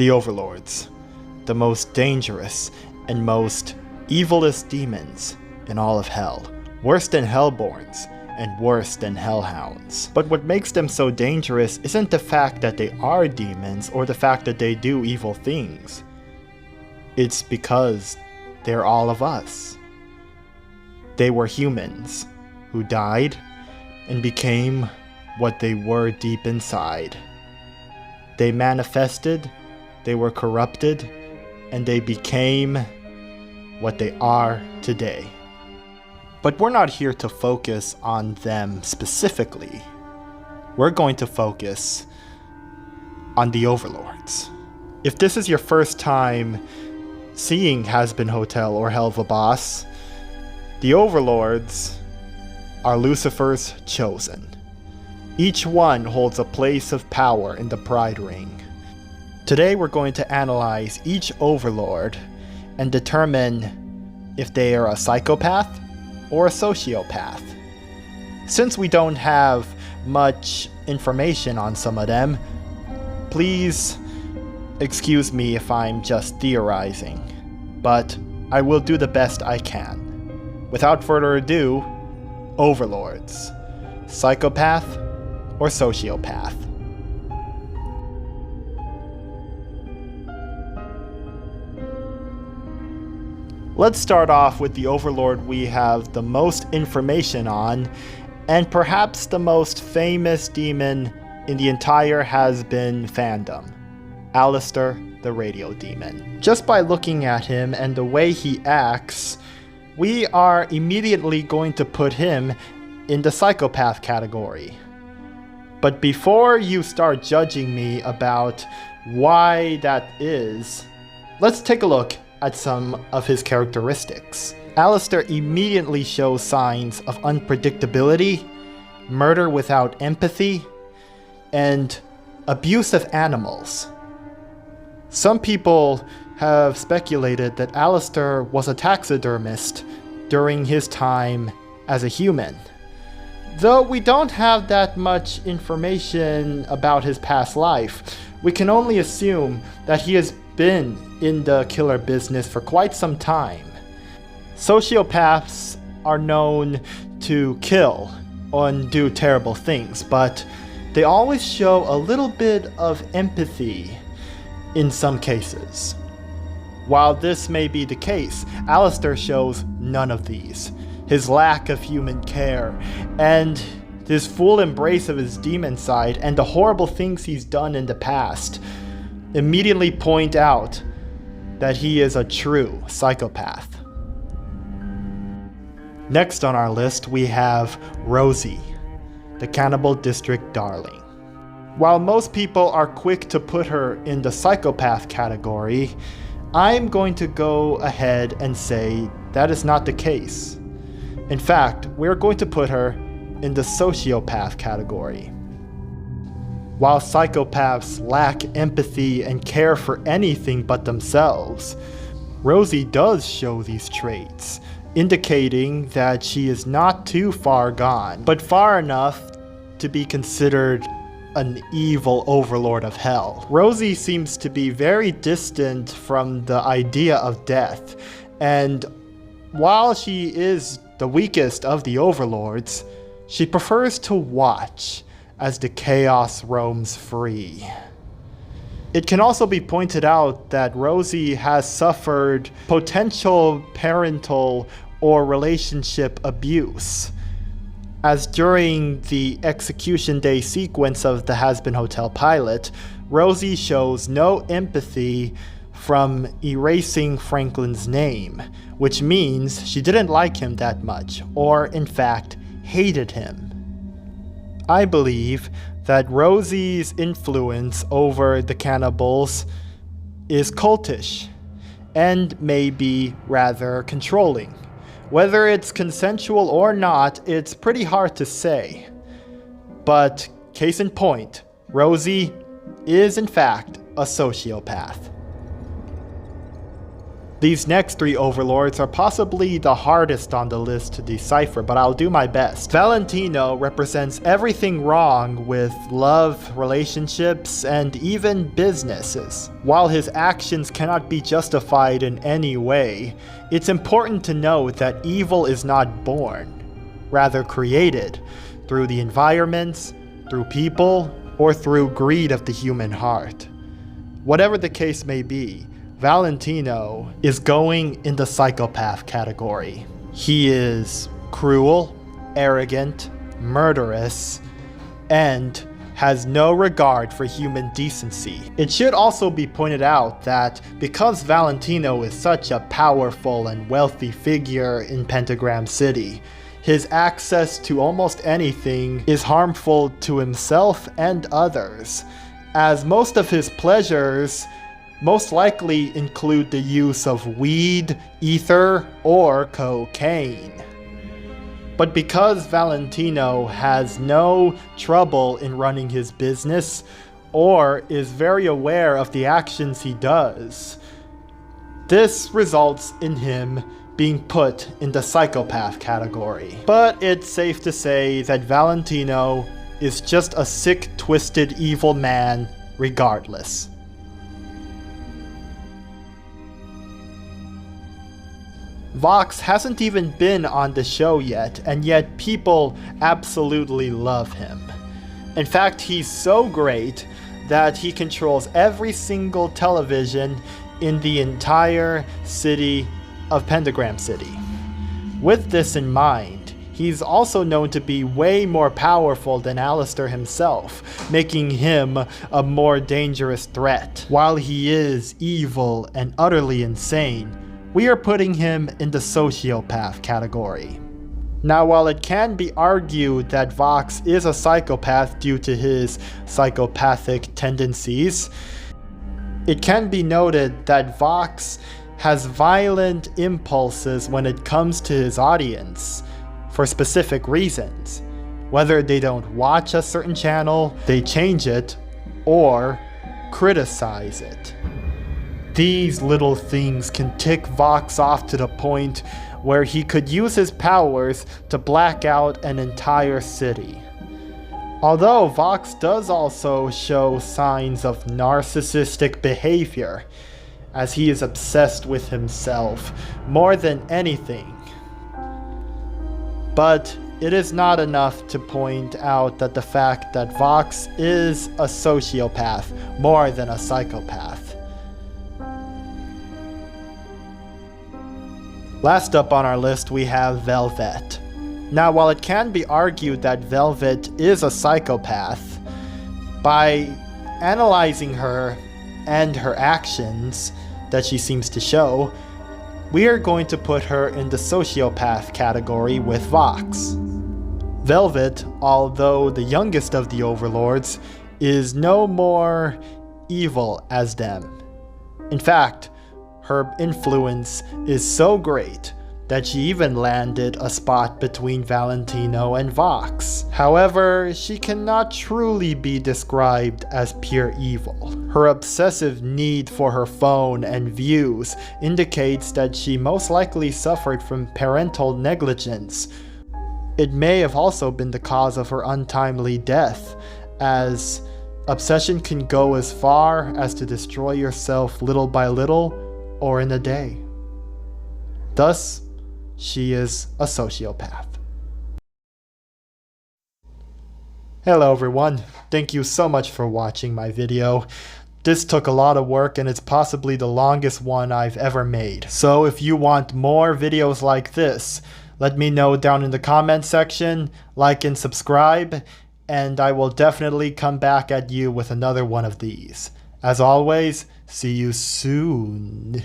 The Overlords, the most dangerous and most evilest demons in all of hell. Worse than Hellborns and worse than Hellhounds. But what makes them so dangerous isn't the fact that they are demons or the fact that they do evil things. It's because they're all of us. They were humans who died and became what they were deep inside. They manifested, they were corrupted, and they became what they are today. But we're not here to focus on them specifically. We're going to focus on the Overlords. If this is your first time seeing Hazbin Hotel or Helva Boss, the Overlords are Lucifer's chosen. Each one holds a place of power in the Pride Ring. Today we're going to analyze each Overlord and determine if they are a psychopath or a sociopath. Since we don't have much information on some of them, please excuse me if I'm just theorizing, but I will do the best I can. Without further ado, Overlords, psychopath or sociopath? Let's start off with the Overlord we have the most information on, and perhaps the most famous demon in the entire Hazbin fandom, Alistair the Radio Demon. Just by looking at him and the way he acts, we are immediately going to put him in the psychopath category. But before you start judging me about why that is, let's take a look at some of his characteristics. Alistair immediately shows signs of unpredictability, murder without empathy, and abuse of animals. Some people have speculated that Alistair was a taxidermist during his time as a human. Though we don't have that much information about his past life, we can only assume that he has been in the killer business for quite some time. Sociopaths are known to kill and do terrible things, but they always show a little bit of empathy in some cases. While this may be the case, Alistair shows none of these. His lack of human care, and his full embrace of his demon side and the horrible things he's done in the past immediately point out that he is a true psychopath. Next on our list we have Rosie, the Cannibal District Darling. While most people are quick to put her in the psychopath category, I'm going to go ahead and say that is not the case. In fact, we're going to put her in the sociopath category. While psychopaths lack empathy and care for anything but themselves, Rosie does show these traits, indicating that she is not too far gone, but far enough to be considered an evil overlord of hell. Rosie seems to be very distant from the idea of death, and while she is the weakest of the overlords, she prefers to watch as the chaos roams free. It can also be pointed out that Rosie has suffered potential parental or relationship abuse, as during the execution day sequence of the Hazbin Hotel pilot, Rosie shows no empathy from erasing Franklin's name, which means she didn't like him that much, or in fact, hated him. I believe that Rosie's influence over the cannibals is cultish, and may be rather controlling. Whether it's consensual or not, it's pretty hard to say. But case in point, Rosie is in fact a sociopath. These next three overlords are possibly the hardest on the list to decipher, but I'll do my best. Valentino represents everything wrong with love, relationships, and even businesses. While his actions cannot be justified in any way, it's important to note that evil is not born, rather created, through the environments, through people, or through greed of the human heart. Whatever the case may be, Valentino is going in the psychopath category. He is cruel, arrogant, murderous, and has no regard for human decency. It should also be pointed out that because Valentino is such a powerful and wealthy figure in Pentagram City, his access to almost anything is harmful to himself and others, as most of his pleasures most likely include the use of weed, ether, or cocaine. But because Valentino has no trouble in running his business, or is very aware of the actions he does, this results in him being put in the psychopath category. But it's safe to say that Valentino is just a sick, twisted, evil man regardless. Vox hasn't even been on the show yet, and yet people absolutely love him. In fact, he's so great that he controls every single television in the entire city of Pentagram City. With this in mind, he's also known to be way more powerful than Alistair himself, making him a more dangerous threat. While he is evil and utterly insane, we are putting him in the sociopath category. Now, while it can be argued that Vox is a psychopath due to his psychopathic tendencies, it can be noted that Vox has violent impulses when it comes to his audience for specific reasons. Whether they don't watch a certain channel, they change it, or criticize it. These little things can tick Vox off to the point where he could use his powers to black out an entire city. Although Vox does also show signs of narcissistic behavior, as he is obsessed with himself more than anything. But it is not enough to point out that the fact that Vox is a sociopath more than a psychopath. Last up on our list we have Velvet. Now, while it can be argued that Velvet is a psychopath, by analyzing her and her actions that she seems to show, we are going to put her in the sociopath category with Vox. Velvet, although the youngest of the Overlords, is no more evil as them. In fact, her influence is so great that she even landed a spot between Valentino and Vox. However, she cannot truly be described as pure evil. Her obsessive need for her phone and views indicates that she most likely suffered from parental negligence. It may have also been the cause of her untimely death, as obsession can go as far as to destroy yourself little by little or in a day. Thus, she is a sociopath. Hello everyone, thank you so much for watching my video. This took a lot of work and it's possibly the longest one I've ever made. So if you want more videos like this, let me know down in the comment section, like and subscribe, and I will definitely come back at you with another one of these. As always, see you soon.